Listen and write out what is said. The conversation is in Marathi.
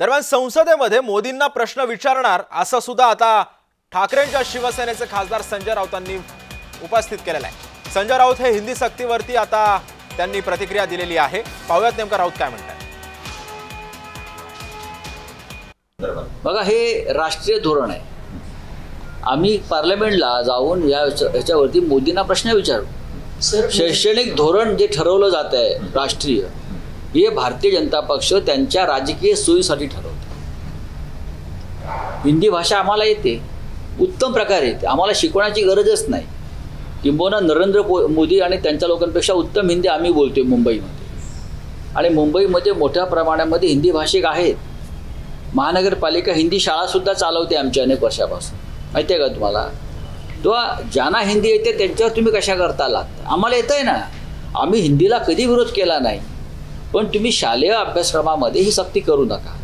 दरम्यान संसदेमध्ये मोदींना प्रश्न विचारणार असं सुद्धा आता ठाकरेंच्या शिवसेनेचे खासदार संजय राऊतांनी उपस्थित केलेलं आहे। संजय राऊत हे हिंदी सक्तीवरती आता त्यांनी प्रतिक्रिया दिलेली आहे। पाहूयात नेमका राऊत काय म्हणतात। बघा, हे राष्ट्रीय धोरण आहे। आम्ही पार्लमेंटला जाऊन याच्यावरती मोदींना प्रश्न विचारू। शैक्षणिक धोरण जे ठरवलं जात आहे राष्ट्रीय, हे भारतीय जनता पक्ष त्यांच्या राजकीय सोयीसाठी ठरवतो। हिंदी भाषा आम्हाला येते, उत्तम प्रकारे येते, आम्हाला शिकवण्याची गरजच नाही। किंबहुना नरेंद्र मोदी आणि त्यांच्या लोकांपेक्षा उत्तम हिंदी आम्ही बोलतोय मुंबईमध्ये, आणि मुंबईमध्ये मोठ्या प्रमाणामध्ये हिंदी भाषिक आहेत। महानगरपालिका हिंदी शाळासुद्धा चालवते आमच्या अनेक वर्षापासून, माहिती आहे का तुम्हाला? तो ज्यांना हिंदी येते त्यांच्यावर तुम्ही कशा करता लागता? आम्हाला येतं आहे ना, आम्ही हिंदीला कधी विरोध केला नाही, पण तुम्ही शालेय अभ्यासक्रमामध्ये ही सक्ती करू नका।